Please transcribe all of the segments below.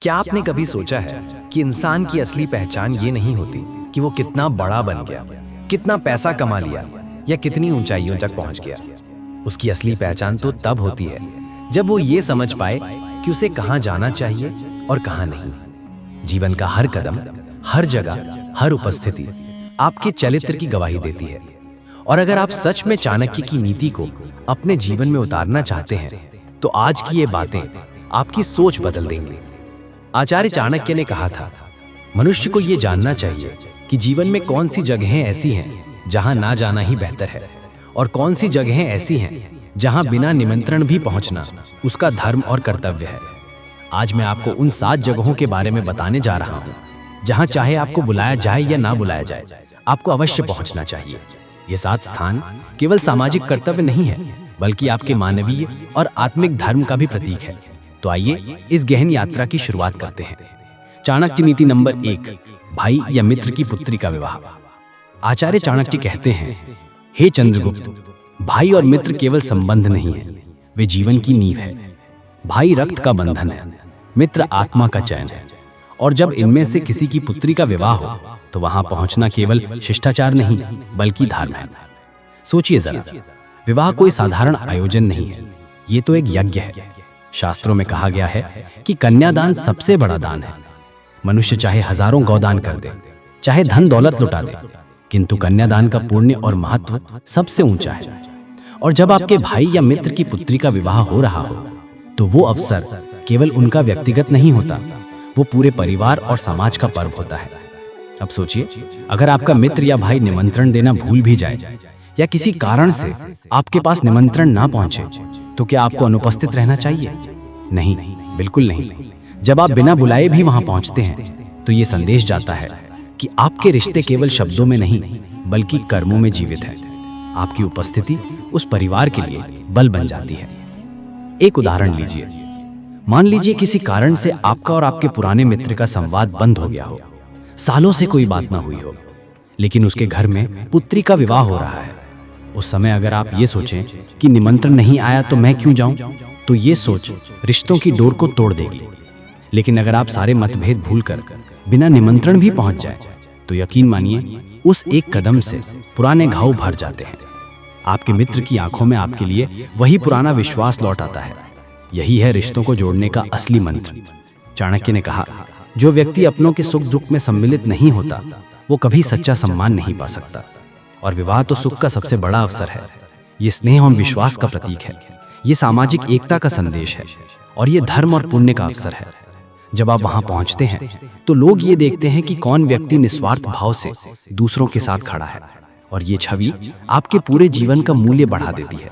क्या आपने कभी सोचा है कि इंसान की असली पहचान ये नहीं होती कि वो कितना बड़ा बन गया, कितना पैसा कमा लिया या कितनी ऊंचाइयों तक पहुंच गया। उसकी असली पहचान तो तब होती है जब वो ये समझ पाए कि उसे कहां जाना चाहिए और कहां नहीं। जीवन का हर कदम, हर जगह, हर उपस्थिति आपके चरित्र की गवाही देती है। और अगर आप सच में चाणक्य की नीति को अपने जीवन में उतारना चाहते हैं तो आज की ये बातें आपकी सोच बदल देंगी। आचार्य चाणक्य ने कहा था, मनुष्य को यह जानना चाहिए कि जीवन में कौन सी जगहें ऐसी हैं जहां ना जाना ही बेहतर है और कौन सी जगहें ऐसी हैं जहां बिना निमंत्रण भी पहुंचना उसका धर्म और कर्तव्य है। आज मैं आपको उन 7 जगहों के बारे में बताने जा रहा हूं जहां चाहे आपको बुलाया जाए या ना बुलाया जाए, आपको अवश्य पहुंचना चाहिए। ये 7 स्थान केवल सामाजिक कर्तव्य नहीं है बल्कि आपके मानवीय और आत्मिक धर्म का भी प्रतीक है। तो आइए इस गहन यात्रा की शुरुआत करते हैं। चाणक्य नीति नंबर 1, भाई या मित्र की पुत्री का विवाह। आचार्य चाणक्य कहते हैं, हे चंद्रगुप्त, भाई और मित्र केवल संबंध नहीं है, वे जीवन की नींव है। भाई रक्त का बंधन है, मित्र आत्मा का चयन है। और जब इनमें से किसी की पुत्री का विवाह हो तो वहां पहुंचना केवल शिष्टाचार नहीं बल्कि धर्म है। सोचिए जरा, विवाह कोई साधारण आयोजन नहीं है, ये तो एक यज्ञ है। शास्त्रों में कहा गया है कि कन्यादान सबसे बड़ा दान है। मनुष्य चाहे हजारों गौदान कर दे, चाहे धन दौलत लुटा दे, किंतु कन्यादान का पुण्य और महत्व सबसे ऊंचा है। और जब आपके भाई या मित्र की पुत्री का विवाह हो रहा हो तो वो अवसर केवल उनका व्यक्तिगत नहीं होता, वो पूरे परिवार और समाज का पर्व होता है। अब सोचिए, अगर आपका मित्र या भाई निमंत्रण देना भूल भी जाए या किसी कारण से आपके पास निमंत्रण ना पहुंचे तो क्या आपको अनुपस्थित रहना चाहिए? नहीं, बिल्कुल नहीं। जब आप बिना बुलाए भी वहां पहुंचते हैं तो ये संदेश जाता है कि आपके रिश्ते केवल शब्दों में नहीं बल्कि कर्मों में जीवित है। आपकी उपस्थिति उस परिवार के लिए बल बन जाती है। एक उदाहरण लीजिए। मान लीजिए किसी कारण से आपका और आपके पुराने मित्र का संवाद बंद हो गया हो, सालों से कोई बात ना हुई हो, लेकिन उसके घर में पुत्री का विवाह हो रहा है। उस समय अगर आप ये सोचें कि निमंत्रण नहीं आया तो मैं क्यों जाऊं, तो ये सोच रिश्तों की डोर को तोड़ देगी। लेकिन अगर आप सारे मतभेद भूलकर बिना निमंत्रण भी पहुंच जाए तो यकीन मानिए उस एक कदम से पुराने घाव भर जाते हैं। आपके मित्र की आंखों में आपके लिए वही पुराना विश्वास लौट आता है। यही है रिश्तों को जोड़ने का असली मंत्र। चाणक्य ने कहा, जो व्यक्ति अपनों के सुख दुख में सम्मिलित नहीं होता वो कभी सच्चा सम्मान नहीं पा सकता। और विवाह तो सुख का सबसे बड़ा अवसर है। ये स्नेह और विश्वास का प्रतीक है, ये सामाजिक एकता का संदेश है और ये धर्म और पुण्य का अवसर है। जब आप वहां पहुंचते हैं तो लोग ये देखते हैं कि कौन व्यक्ति निस्वार्थ भाव से दूसरों के साथ खड़ा है, और ये छवि आपके पूरे जीवन का मूल्य बढ़ा देती है।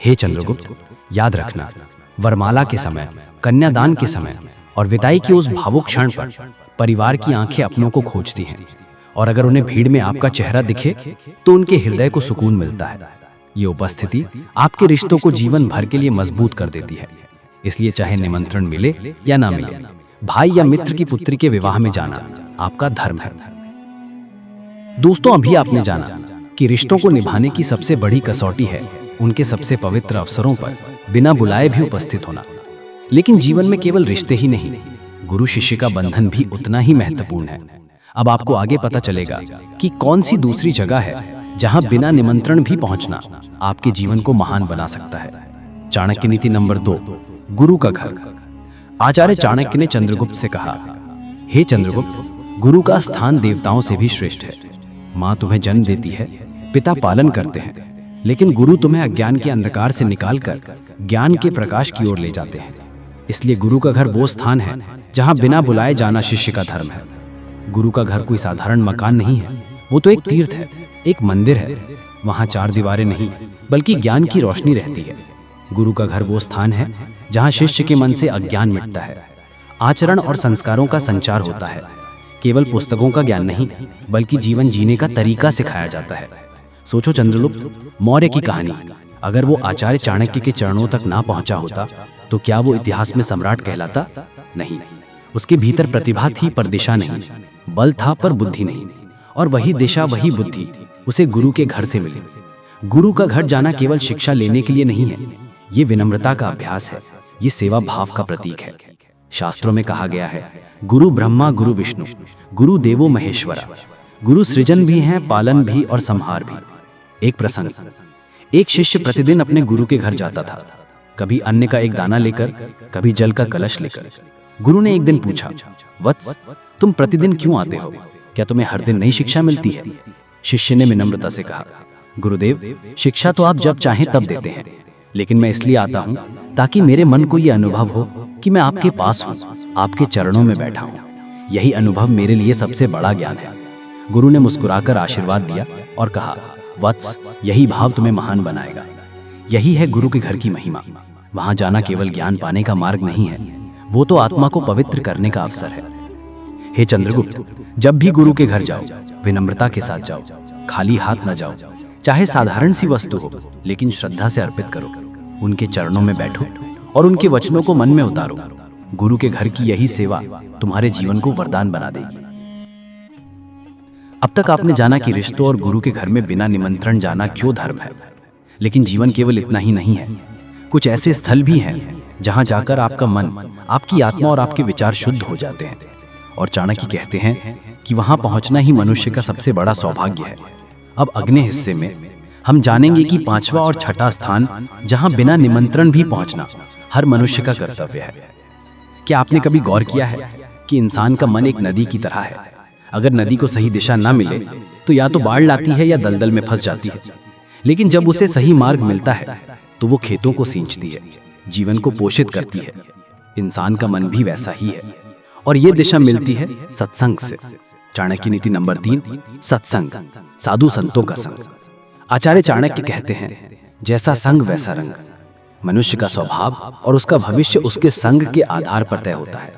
हे चंद्रगुप्त, याद रखना, वरमाला के समय, कन्यादान के समय और विदाई के उस भावुक क्षण पर परिवार की आंखें अपनों को खोजती हैं, और अगर उन्हें भीड़ में आपका चेहरा दिखे तो उनके हृदय को सुकून मिलता है। ये उपस्थिति आपके रिश्तों को जीवन भर के लिए मजबूत कर देती है। इसलिए चाहे निमंत्रण मिले या ना मिले, भाई या मित्र की पुत्री के विवाह में जाना आपका धर्म है। दोस्तों, अभी आपने जाना कि रिश्तों को निभाने की सबसे बड़ी कसौटी है उनके सबसे पवित्र अवसरों पर बिना बुलाए भी उपस्थित होना। लेकिन जीवन में केवल रिश्ते ही नहीं, गुरु शिष्य का बंधन भी उतना ही महत्वपूर्ण है। अब आपको आगे पता चलेगा कि कौन सी दूसरी जगह है जहां बिना निमंत्रण भी पहुंचना आपके जीवन को महान बना सकता है। चाणक्य नीति नंबर 2, गुरु का घर। आचार्य चाणक्य ने चंद्रगुप्त से कहा, हे चंद्रगुप्त, गुरु का स्थान देवताओं से भी श्रेष्ठ है। माँ तुम्हें जन्म देती है, पिता पालन करते हैं, लेकिन गुरु तुम्हें अज्ञान के अंधकार से निकालकर ज्ञान के प्रकाश की ओर ले जाते हैं। इसलिए गुरु का घर वो स्थान है जहां बिना बुलाए जाना शिष्य का धर्म है। गुरु का घर कोई साधारण मकान नहीं है, वो तो एक तीर्थ है, एक मंदिर है। वहां 4 दीवारें नहीं बल्कि ज्ञान की रोशनी रहती है। गुरु का घर वो स्थान है जहां शिष्य के मन से अज्ञान मिटता है, आचरण और संस्कारों का संचार होता है। केवल पुस्तकों का ज्ञान नहीं बल्कि जीवन जीने का तरीका सिखाया जाता है। सोचो चंद्रगुप्त मौर्य की कहानी, अगर वो आचार्य चाणक्य के चरणों तक ना पहुंचा होता तो क्या वो इतिहास में सम्राट कहलाता? नहीं। उसके भीतर प्रतिभा थी पर दिशा नहीं, बल था पर बुद्धि नहीं, और वही दिशा वही बुद्धि उसे गुरु के घर से मिली। गुरु का घर जाना केवल शिक्षा लेने के लिए नहीं है, ये विनम्रता का अभ्यास है, ये सेवा भाव का प्रतीक है। शास्त्रों में कहा गया है, गुरु ब्रह्मा गुरु विष्णु गुरु देवो महेश्वरा। गुरु सृजन भी हैं, पालन भी और संहार भी। एक प्रसंग, एक शिष्य प्रतिदिन अपने गुरु के घर जाता था, कभी अन्न का एक दाना लेकर, कभी जल का कलश लेकर। गुरु ने एक दिन पूछा, वत्स, तुम प्रतिदिन क्यों आते हो? क्या तुम्हें हर दिन नई शिक्षा मिलती है? शिष्य ने विनम्रता से कहा, गुरुदेव, शिक्षा तो आप जब चाहें तब देते हैं, लेकिन मैं इसलिए आता हूं ताकि मेरे मन को यह अनुभव हो कि मैं आपके पास हूं, आपके चरणों में बैठा हूं। यही अनुभव मेरे लिए सबसे बड़ा ज्ञान है। गुरु ने मुस्कुराकर आशीर्वाद दिया और कहा, वत्स, यही भाव तुम्हें महान बनाएगा। यही है गुरु के घर की महिमा। वहां जाना केवल ज्ञान पाने का मार्ग नहीं है, वो तो आत्मा को पवित्र करने का अवसर है। हे चंद्रगुप्त, जब भी गुरु के घर जाओ, विनम्रता के साथ जाओ, खाली हाथ न जाओ। चाहे साधारण सी वस्तु हो, लेकिन श्रद्धा से अर्पित करो। उनके चरणों में बैठो और उनके वचनों को मन में उतारो। गुरु के घर की यही सेवा तुम्हारे जीवन को वरदान बना देगी। अब तक आपने जाना कि रिश्तों और गुरु के घर में बिना निमंत्रण जाना क्यों धर्म है। लेकिन जीवन केवल इतना ही नहीं है। कुछ ऐसे स्थल भी हैं जहां जाकर आपका मन, आपकी आत्मा और आपके विचार शुद्ध हो जाते हैं। और चाणक्य कहते हैं कि वहां पहुंचना ही मनुष्य का सबसे बड़ा सौभाग्य है। अब अगले हिस्से में हम जानेंगे कि 5वां और 6ठा स्थान जहां बिना निमंत्रण भी पहुंचना हर मनुष्य का कर्तव्य है। क्या आपने कभी गौर किया है कि इंसान का मन एक नदी की तरह है? अगर नदी को सही दिशा ना मिले तो या तो बाढ़ लाती है या दलदल में फंस जाती है। लेकिन जब उसे सही मार्ग मिलता है तो वो खेतों को सींचती है, जीवन को पोषित करती है। इंसान का मन भी वैसा ही है, और ये दिशा मिलती है सत्संग से। चाणक्य नीति नंबर 3, सत्संग, साधु संतों का संग। आचार्य चाणक्य कहते हैं, जैसा संग वैसा रंग। मनुष्य का स्वभाव और उसका भविष्य उसके संग के आधार पर तय होता है।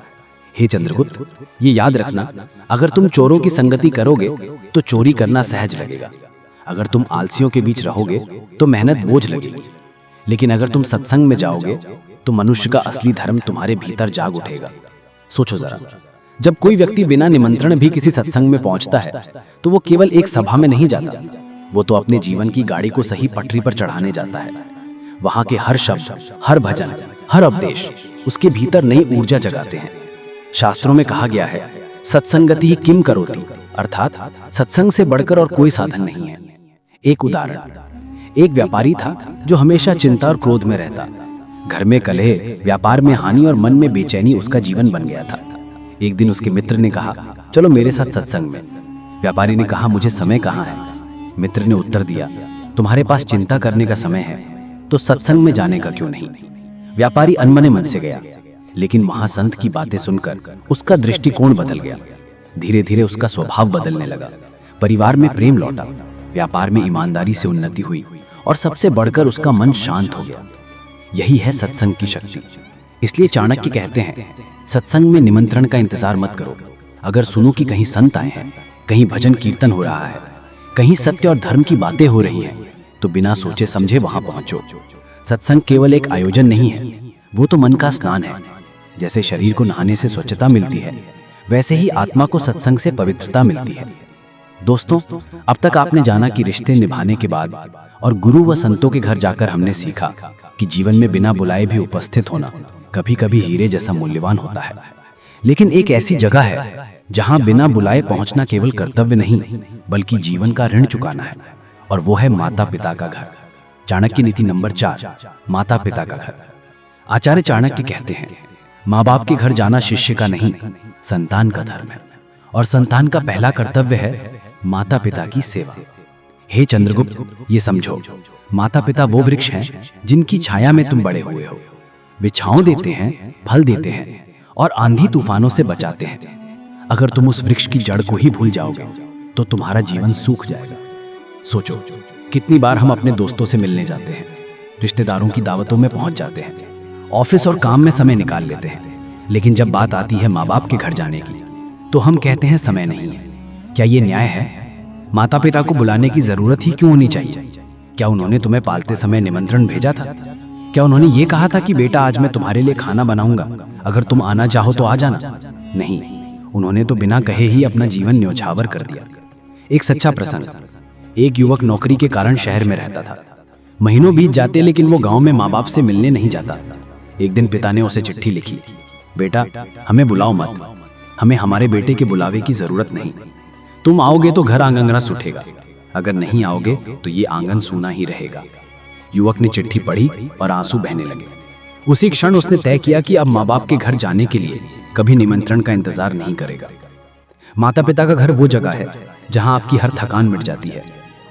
हे चंद्रगुप्त, ये याद रखना, अगर तुम चोरों की संगति करोगे तो चोरी करना सहज लगेगा। अगर तुम आलसियों के बीच रहोगे तो मेहनत बोझ लगेगी। लेकिन अगर तुम सत्संग में जाओगे तो मनुष्य का असली धर्म तुम्हारे भीतर जाग उठेगा। सोचो जरा, जब कोई व्यक्ति बिना निमंत्रण भी किसी सत्संग में पहुंचता है तो वो केवल एक सभा में नहीं जाता, वो तो अपने जीवन की गाड़ी को सही पटरी पर चढ़ाने जाता है। वहां के हर शब्द, हर भजन, हर उपदेश उसके भीतर नई ऊर्जा जगाते हैं। शास्त्रों में कहा गया है, सत्संगति ही किम करोति, अर्थात सत्संग से बढ़कर और कोई साधन नहीं है। एक उदाहरण, एक व्यापारी था जो हमेशा चिंता और क्रोध में रहता। घर में कलह, व्यापार में हानि और मन में बेचैनी उसका जीवन बन गया था। एक दिन उसके मित्र ने कहा, चलो मेरे साथ सत्संग में। व्यापारी ने कहा, मुझे समय कहाँ है? मित्र ने उत्तर दिया, तुम्हारे पास चिंता करने का समय है तो सत्संग में जाने का क्यों नहीं? व्यापारी अनमने मन से गया, लेकिन वहां संत की बातें सुनकर उसका दृष्टिकोण बदल गया। धीरे धीरे उसका स्वभाव बदलने लगा। परिवार में प्रेम लौटा, व्यापार में ईमानदारी से उन्नति हुई और सबसे बढ़कर उसका मन शांत हो गया। यही है सत्संग की शक्ति। इसलिए चाणक्य कहते हैं, सत्संग में निमंत्रण का इंतजार मत करो। अगर सुनो कि कहीं संत आए हैं, कहीं भजन कीर्तन हो रहा है, कहीं सत्य और धर्म की बातें हो रही हैं, तो बिना सोचे समझे वहां पहुंचो। सत्संग केवल एक आयोजन नहीं है, वो तो मन का स्नान है। जैसे शरीर को नहाने से स्वच्छता मिलती है, वैसे ही आत्मा को सत्संग से पवित्रता मिलती है। दोस्तों, अब तक आपने जाना कि रिश्ते निभाने के बाद और गुरु व संतों के घर जाकर हमने सीखा कि जीवन में बिना बुलाए भी उपस्थित होना कभी कभी हीरे जैसा मूल्यवान होता है। लेकिन एक ऐसी जगह है जहां बिना बुलाए पहुंचना केवल कर्तव्य नहीं, बल्कि जीवन का ऋण चुकाना है, और वो है माता पिता का घर। चाणक्य नीति नंबर 4, माता पिता का घर। आचार्य चाणक्य कहते हैं, माँ बाप के घर जाना शिष्य का नहीं, संतान का धर्म है, और संतान का पहला कर्तव्य है माता पिता की सेवा। हे चंद्रगुप्त, ये समझो, माता पिता वो वृक्ष हैं जिनकी छाया में तुम बड़े हुए हो। वे छांव देते हैं, फल देते हैं और आंधी तूफानों से बचाते हैं। अगर तुम उस वृक्ष की जड़ को ही भूल जाओगे तो तुम्हारा जीवन सूख जाएगा। सोचो, कितनी बार हम अपने दोस्तों से मिलने जाते हैं, रिश्तेदारों की दावतों में पहुंच जाते हैं, ऑफिस और काम में समय निकाल लेते हैं, लेकिन जब बात आती है माँ बाप के घर जाने की तो हम कहते हैं समय नहीं है। क्या ये न्याय है? माता पिता को बुलाने की जरूरत ही क्यों होनी चाहिए? क्या उन्होंने तुम्हें पालते समय निमंत्रण भेजा था? क्या उन्होंने ये कहा था कि बेटा आज मैं तुम्हारे लिए खाना बनाऊंगा, अगर तुम आना चाहो तो आ जाना? नहीं, उन्होंने तो बिना कहे ही अपना जीवन न्योछावर कर दिया। एक सच्चा प्रसंग, एक युवक नौकरी के कारण शहर में रहता था। महीनों बीत जाते लेकिन वो गांव में माँ बाप से मिलने नहीं जाता। एक दिन पिता ने उसे चिट्ठी लिखी, बेटा, हमें बुलाओ मत, हमें हमारे बेटे के बुलावे की जरूरत नहीं। तुम आओगे तो घर आंगन रस उठेगा, अगर नहीं आओगे तो ये आंगन सूना ही रहेगा। युवक ने चिट्ठी पढ़ी और आंसू बहने लगे। उसी क्षण उसने तय किया कि अब माँ बाप के घर जाने के लिए कभी निमंत्रण का इंतजार नहीं करेगा। माता पिता का घर वो जगह है जहां आपकी हर थकान मिट जाती है।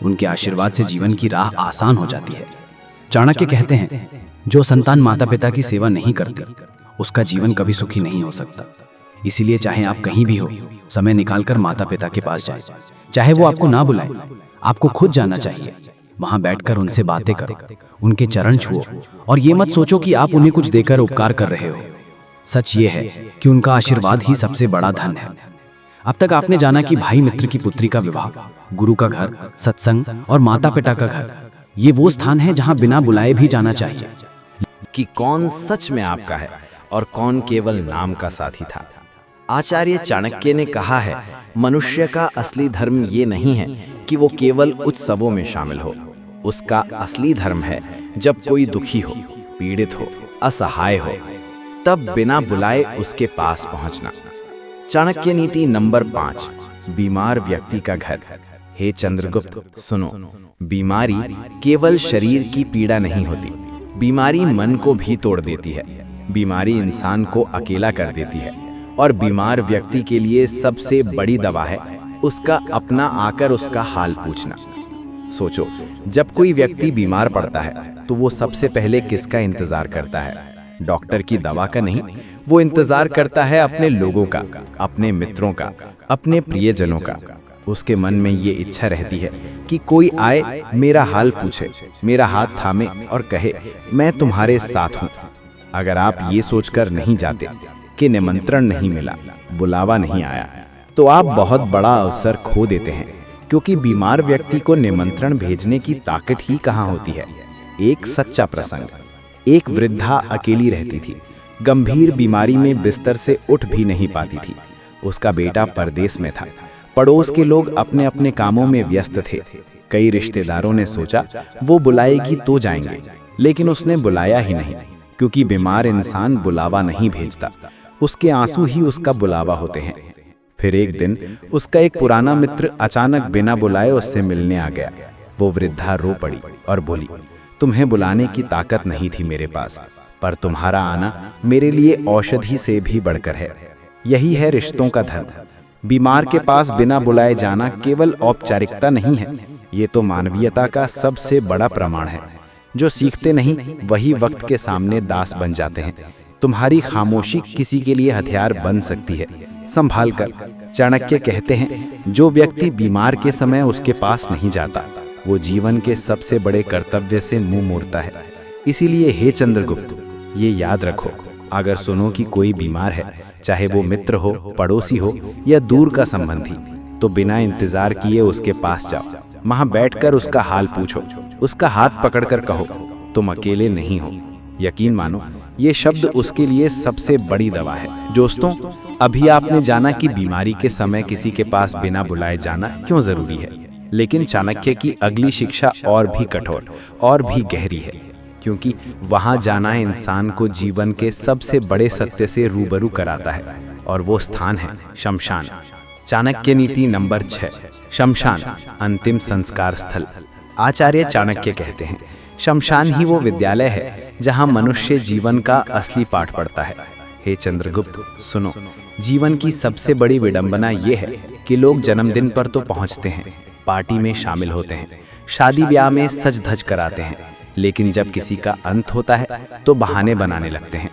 उनके आशीर्वाद से जीवन की राह आसान हो जाती है। चाणक्य कहते हैं, जो संतान माता पिता की सेवा नहीं करती उसका जीवन कभी सुखी नहीं हो सकता। इसीलिए चाहे आप कहीं भी हो, समय निकालकर माता पिता के पास जाएं। चाहे वो आपको ना बुलाएं, आपको खुद जाना चाहिए। वहां बैठकर उनसे बातें करो, उनके चरण छुओ और ये मत सोचो कि आप उन्हें कुछ देकर उपकार कर रहे हो। सच ये है कि उनका आशीर्वाद ही सबसे बड़ा धन है। अब तक आपने जाना कि भाई मित्र की पुत्री का विवाह, गुरु का घर, सत्संग और माता पिता का घर, ये वो स्थान है जहां बिना बुलाए भी जाना चाहिए। कि कौन सच में आपका है और कौन केवल नाम का साथी था। आचार्य चाणक्य ने कहा है, मनुष्य का असली धर्म ये नहीं है कि वो केवल उत्सवों में शामिल हो। उसका असली धर्म है जब कोई दुखी हो, पीड़ित हो, असहाय हो, तब बिना बुलाए उसके पास पहुंचना। चाणक्य नीति नंबर 5, बीमार व्यक्ति का घर। हे चंद्रगुप्त, सुनो, बीमारी केवल शरीर की पीड़ा नहीं होती, बीमारी मन को भी तोड़ देती है। बीमारी इंसान को अकेला कर देती है और बीमार व्यक्ति के लिए सबसे बड़ी दवा है उसका अपना आकर उसका हाल पूछना। सोचो, जब कोई व्यक्ति बीमार पड़ता है तो वो सबसे पहले किसका इंतजार करता है? डॉक्टर की दवा का नहीं, वो इंतजार करता है अपने लोगों का, अपने मित्रों का, अपने प्रियजनों का। उसके मन में ये इच्छा रहती है कि कोई आए, मेरा हाल पूछे, मेरा हाथ थामे और कहे, मैं तुम्हारे साथ हूं। अगर आप ये सोचकर नहीं जाते कि निमंत्रण नहीं मिला, बुलावा नहीं आया, तो आप बहुत बड़ा अवसर खो देते हैं। क्योंकि बीमार व्यक्ति को निमंत्रण भेजने की ताकत ही कहाँ होती है। एक सच्चा प्रसंग, एक वृद्धा अकेली रहती थी, गंभीर बीमारी में बिस्तर से उठ भी नहीं पाती थी। उसका बेटा परदेश में था। पड़ोस के लोग अपने अपने कामों में व्यस्त थे। कई रिश्तेदारों ने सोचा वो बुलाएगी तो जाएंगे, लेकिन उसने बुलाया ही नहीं, क्योंकि बीमार इंसान बुलावा नहीं भेजता, उसके आंसू ही उसका बुलावा होते हैं। फिर एक दिन उसका एक पुराना मित्र अचानक बिना बुलाए उससे मिलने आ गया। वो वृद्धा रो पड़ी और बोली, तुम्हें बुलाने की ताकत नहीं थी मेरे पास, पर तुम्हारा आना मेरे लिए औषधि से भी बढ़कर है। यही है रिश्तों का धर्म। बीमार के पास बिना बुलाए जाना केवल औपचारिकता नहीं है, ये तो मानवीयता का सबसे बड़ा प्रमाण है। जो सीखते नहीं वही वक्त के सामने दास बन जाते हैं। तुम्हारी खामोशी किसी के लिए हथियार बन सकती है, संभाल कर। चाणक्य कहते हैं, जो व्यक्ति बीमार के समय उसके पास नहीं जाता वो जीवन के सबसे बड़े कर्तव्य से मुंह मोड़ता है। इसीलिए हे चंद्रगुप्त, ये याद रखो, अगर सुनो कि कोई बीमार है, चाहे वो मित्र हो, पड़ोसी हो या दूर का संबंधी, तो बिना इंतजार किए उसके पास जाओ। वहां बैठकर उसका हाल पूछो, उसका हाथ पकड़कर कहो, तुम अकेले नहीं हो। यकीन मानो, ये शब्द उसके लिए सबसे बड़ी दवा है। दोस्तों, अभी आपने जाना कि बीमारी के समय किसी के पास बिना बुलाए जाना क्यों जरूरी है। लेकिन चाणक्य की अगली शिक्षा और भी कठोर और भी गहरी है, क्योंकि वहां जाना इंसान को जीवन के सबसे बड़े सत्य से रूबरू कराता है, और वो स्थान है शमशान। चाणक्य नीति नंबर 6, शमशान, अंतिम संस्कार स्थल। आचार्य चाणक्य कहते हैं, शमशान ही वो विद्यालय है जहां मनुष्य जीवन का असली पाठ पढ़ता है। हे चंद्रगुप्त, सुनो, जीवन की सबसे बड़ी विडंबना ये है कि लोग जन्मदिन पर तो पहुंचते हैं, पार्टी में शामिल होते हैं, शादी ब्याह में सज धज कराते हैं, लेकिन जब किसी का अंत होता है तो बहाने बनाने लगते हैं।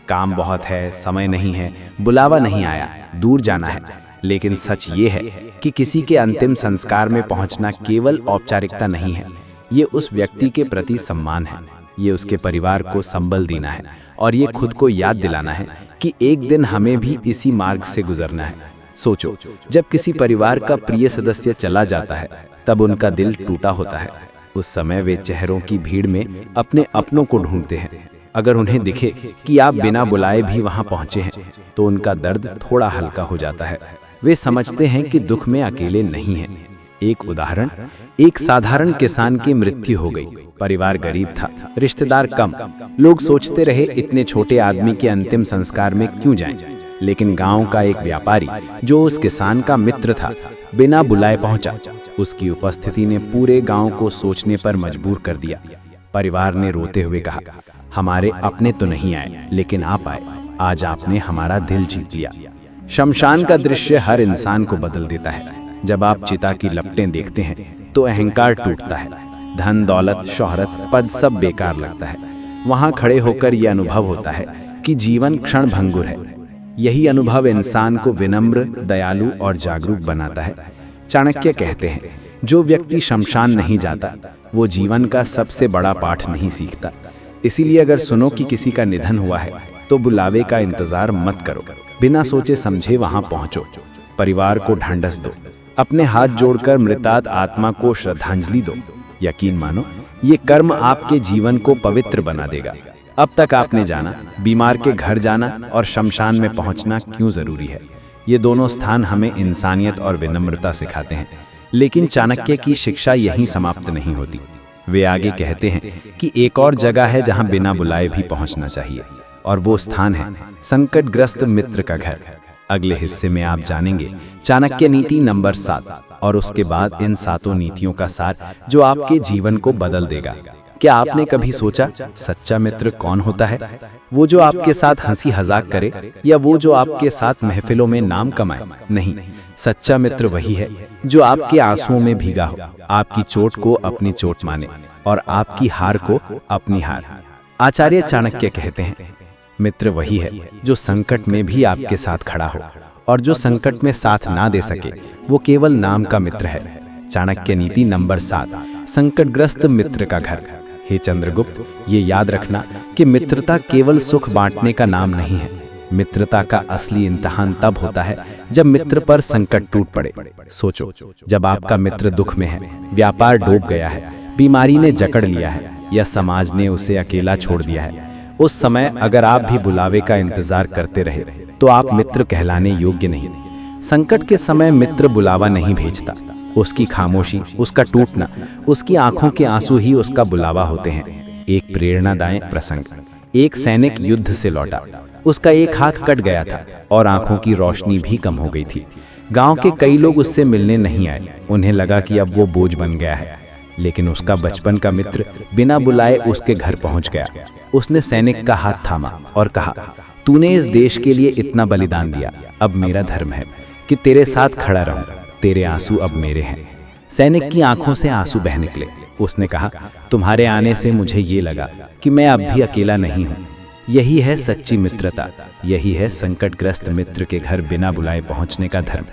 काम बहुत है, समय नहीं है, बुलावा नहीं आया, दूर जाना है। लेकिन सच ये है कि किसी के अंतिम संस्कार में पहुंचना केवल औपचारिकता नहीं है, ये उस व्यक्ति के प्रति सम्मान है, ये उसके परिवार को संबल देना है, और ये खुद को याद दिलाना है कि एक दिन हमें भी इसी मार्ग से गुजरना है। सोचो, जब किसी परिवार का प्रिय सदस्य चला जाता है तब उनका दिल टूटा होता है। उस समय वे चेहरों की भीड़ में अपने अपनों को ढूंढते हैं। अगर उन्हें दिखे कि आप बिना बुलाए भी वहां पहुंचे हैं तो उनका दर्द थोड़ा हल्का हो जाता है। वे समझते हैं कि दुख में अकेले नहीं हैं। एक उदाहरण, एक साधारण किसान की मृत्यु हो गई। परिवार गरीब था, रिश्तेदार कम। लोग सोचते रहे इतने छोटे आदमी के अंतिम संस्कार में क्यों जाएं? लेकिन गांव का एक व्यापारी जो उस किसान का मित्र था, बिना बुलाए पहुंचा। उसकी उपस्थिति ने पूरे गांव को सोचने पर मजबूर कर दिया। परिवार ने रोते हुए कहा, हमारे अपने तो नहीं आए, लेकिन आप आए। आज आपने हमारा दिल जीत लिया। शमशान का दृश्य हर इंसान को बदल देता है। जब आप चिता की लपटें देखते हैं तो अहंकार टूटता है। धन, दौलत, शोहरत, पद सब बेकार लगता है। वहां खड़े होकर यह अनुभव होता है कि जीवन क्षण भंगुर है। यही अनुभव इंसान को विनम्र, दयालु और जागरूक बनाता है। चाणक्य कहते हैं, जो व्यक्ति शमशान नहीं जाता वो जीवन का सबसे बड़ा पाठ नहीं सीखता। इसीलिए अगर सुनो कि किसी का निधन हुआ है तो बुलावे का इंतजार मत करो। बिना सोचे समझे वहां पहुंचो। परिवार को ढांढस दो। अपने हाथ जोड़कर मृतात् आत्मा को श्रद्धांजलि दो। यकीन मानो, ये कर्म आपके जीवन को पवित्र बना देगा। अब तक आपने जाना बीमार के घर जाना और शमशान में पहुंचना क्यों जरूरी है। ये दोनों स्थान हमें इंसानियत और विनम्रता सिखाते हैं। लेकिन चाणक्य की शिक्षा यहीं समाप्त नहीं होती। वे आगे कहते हैं कि एक और जगह है जहां बिना बुलाए भी पहुंचना चाहिए, और वो स्थान है संकटग्रस्त मित्र का घर। अगले हिस्से में आप जानेंगे चाणक्य नीति नंबर 7 और उसके बाद इन 7 नीतियों का सार जो आपके जीवन को बदल देगा। क्या आपने कभी सोचा सच्चा मित्र कौन होता है? वो जो आपके साथ हंसी मजाक करे या वो जो आपके साथ महफिलों में नाम कमाए? नहीं, सच्चा मित्र वही है जो आपके आंसुओं में भीगा हो, आपकी चोट को अपनी चोट माने और आपकी हार को अपनी हार। आचार्य चाणक्य कहते हैं, मित्र वही है जो संकट में भी आपके साथ खड़ा हो, और जो संकट में साथ ना दे सके वो केवल नाम का मित्र है। चाणक्य नीति नंबर 7, संकटग्रस्त मित्र का घर। हे चंद्रगुप्त, ये याद रखना कि मित्रता केवल सुख बांटने का नाम नहीं है। मित्रता का असली इम्तिहान तब होता है जब मित्र पर संकट टूट पड़े। सोचो, जब आपका मित्र दुख में है, व्यापार डूब गया है, बीमारी ने जकड़ लिया है या समाज ने उसे अकेला छोड़ दिया है, उस समय अगर आप भी बुलावे का इंतजार करते रहे तो आप मित्र कहलाने योग्य नहीं। संकट के समय मित्र बुलावा नहीं भेजता। उसकी खामोशी, उसका टूटना, उसकी आंखों के आंसू ही उसका बुलावा होते हैं। एक प्रेरणादायक प्रसंग। एक सैनिक युद्ध से लौटा। उसका एक हाथ कट गया था और आंखों की रोशनी भी कम हो गई थी। गांव के कई लोग उससे मिलने नहीं आए। उन्हें लगा कि अब वो बोझ बन गया है। लेकिन उसका बचपन का मित्र बिना बुलाए उसके घर पहुंच गया। उसने सैनिक का हाथ थामा और कहा, तूने इस देश के लिए इतना बलिदान दिया, अब मेरा धर्म है कि तेरे साथ खड़ा रहूं। तेरे आंसू अब मेरे हैं। सैनिक की आंखों से आंसू बह निकले। उसने कहा, तुम्हारे आने से मुझे ये लगा कि मैं अब भी अकेला नहीं हूं। यही है सच्ची मित्रता। यही है संकटग्रस्त मित्र के घर बिना बुलाए पहुंचने का धर्म।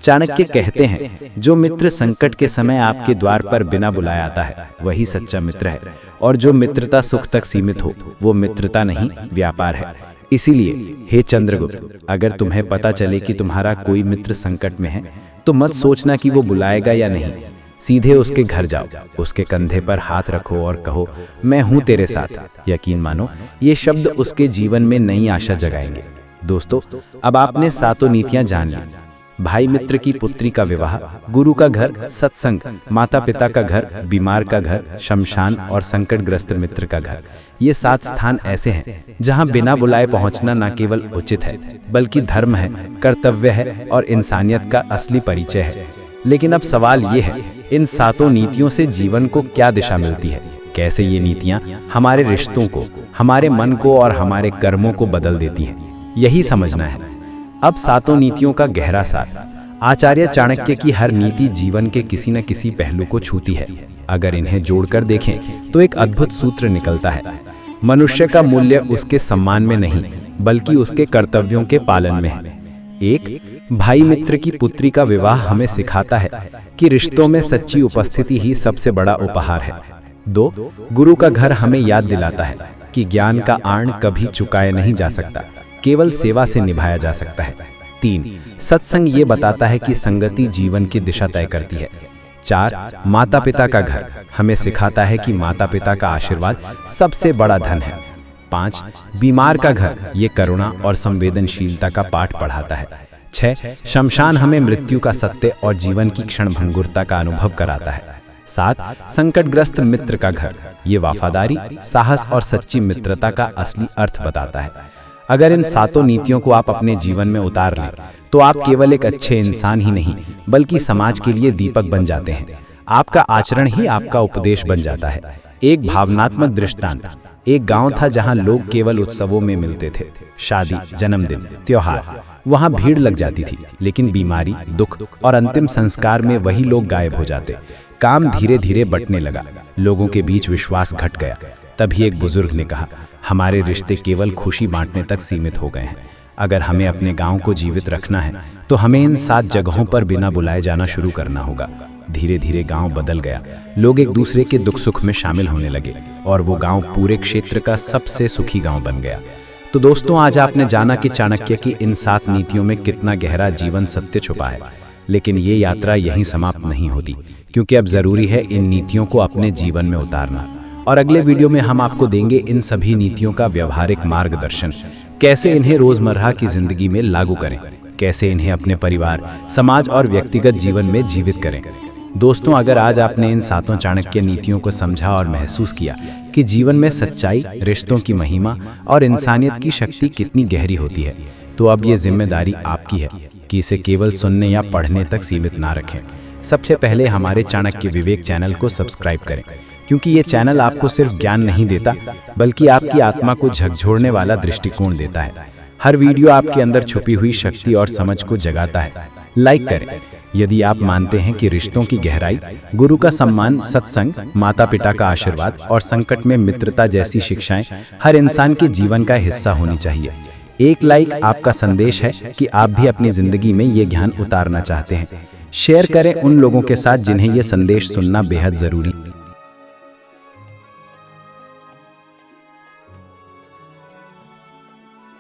चाणक्य कहते हैं, जो मित्र संकट के समय आपके द्वार पर बिना बुलाए आता है वही सच्चा मित्र है, और जो मित्रता सुख तक सीमित हो वो मित्रता नहीं, व्यापार है। इसीलिए हे चंद्रगुप्त, अगर तुम्हें पता चले कि तुम्हारा कोई मित्र संकट में है तो मत सोचना कि वो बुलाएगा या नहीं। सीधे उसके घर जाओ, उसके कंधे पर हाथ रखो और कहो, मैं हूं तेरे साथ। यकीन मानो, ये शब्द उसके जीवन में नई आशा जगाएंगे। दोस्तों, अब आपने 7 नीतियां जान ली। भाई मित्र की पुत्री का विवाह, गुरु का घर, सत्संग, माता पिता का घर, बीमार का घर, शमशान और संकटग्रस्त मित्र का घर। ये 7 स्थान ऐसे हैं जहां बिना बुलाए पहुंचना न केवल उचित है बल्कि धर्म है, कर्तव्य है और इंसानियत का असली परिचय है। लेकिन अब सवाल ये है, इन 7 नीतियों से जीवन को क्या दिशा मिलती है? कैसे ये नीतियां हमारे रिश्तों को, हमारे मन को और हमारे कर्मों को बदल देती हैं? यही समझना है। अब 7 नीतियों का गहरा सार। आचार्य चाणक्य की हर नीति जीवन के किसी न किसी पहलू को छूती है। अगर इन्हें जोड़कर देखें तो एक अद्भुत सूत्र निकलता है। मनुष्य का मूल्य उसके सम्मान में नहीं बल्कि उसके कर्तव्यों के पालन में है। 1, भाई मित्र की पुत्री का विवाह हमें सिखाता है कि रिश्तों में सच्ची उपस्थिति ही सबसे बड़ा उपहार है। 2, गुरु का घर हमें याद दिलाता है कि ज्ञान का आण कभी चुकाया नहीं जा सकता, केवल सेवा से निभाया जा सकता है। 3, सत्संग ये बताता है कि संगति जीवन की दिशा तय करती है। 4, माता पिता का घर हमें सिखाता है कि माता पिता का आशीर्वाद सबसे बड़ा धन है। 5, बीमार का घर ये करुणा और संवेदनशीलता का पाठ पढ़ाता है। 6. शमशान हमें मृत्यु का सत्य और जीवन की क्षणभंगुरता का अनुभव कराता है। 7. संकटग्रस्त मित्र का घर, ये वफादारी, साहस और सच्ची मित्रता का असली अर्थ बताता है। अगर इन 7 नीतियों को आप अपने जीवन में उतार लें तो आप केवल एक अच्छे इंसान ही नहीं बल्कि समाज के लिए दीपक बन जाते हैं। आपका आचरण ही आपका उपदेश बन जाता है। एक भावनात्मक दृष्टांत। एक गांव था जहां लोग केवल उत्सवों में मिलते थे, शादी, जन्मदिन, त्योहार। वहां भीड़ लग जाती थी, लेकिन बीमारी, दुख और अंतिम संस्कार में वही लोग गायब हो जाते। काम धीरे धीरे बंटने लगा, लोगों के बीच विश्वास घट गया। तभी एक बुजुर्ग ने कहा, हमारे रिश्ते केवल खुशी बांटने तक सीमित हो गए हैं। अगर हमें अपने गांव को जीवित रखना है तो हमें इन 7 जगहों पर बिना बुलाए जाना शुरू करना होगा। धीरे धीरे गांव बदल गया, लोग एक दूसरे के दुख सुख में शामिल होने लगे और वो गांव पूरे क्षेत्र का सबसे सुखी गांव बन गया। तो दोस्तों, आज आपने जाना कि चाणक्य की इन 7 नीतियों में कितना गहरा जीवन सत्य छुपा है। लेकिन ये यात्रा यहीं समाप्त नहीं होती, क्योंकि अब जरूरी है इन नीतियों को अपने जीवन में उतारना। और अगले वीडियो में हम आपको देंगे इन सभी नीतियों का व्यवहारिक मार्गदर्शन, कैसे इन्हें रोजमर्रा की जिंदगी में लागू करें, कैसे इन्हें अपने परिवार, समाज और व्यक्तिगत जीवन में जीवित करें। दोस्तों, अगर आज आपने इन 7 चाणक्य नीतियों को समझा और महसूस किया कि जीवन में सच्चाई, रिश्तों की महिमा और इंसानियत की शक्ति कितनी गहरी होती है, तो अब ये जिम्मेदारी आपकी है कि इसे केवल सुनने या पढ़ने तक सीमित ना रखें। सबसे पहले हमारे चाणक्य विवेक चैनल को सब्सक्राइब करें, क्योंकि ये चैनल आपको सिर्फ ज्ञान नहीं देता बल्कि आपकी आत्मा को झकझोरने वाला दृष्टिकोण देता है। हर वीडियो आपके अंदर छुपी हुई शक्ति और समझ को जगाता है। लाइक करें यदि आप मानते हैं कि रिश्तों की गहराई, गुरु का सम्मान, सत्संग, माता पिता का आशीर्वाद और संकट में मित्रता जैसी शिक्षाएं हर इंसान के जीवन का हिस्सा होनी चाहिए। एक लाइक आपका संदेश है कि आप भी अपनी जिंदगी में ये ज्ञान उतारना चाहते हैं। शेयर करें उन लोगों के साथ जिन्हें ये संदेश सुनना बेहद जरूरी है।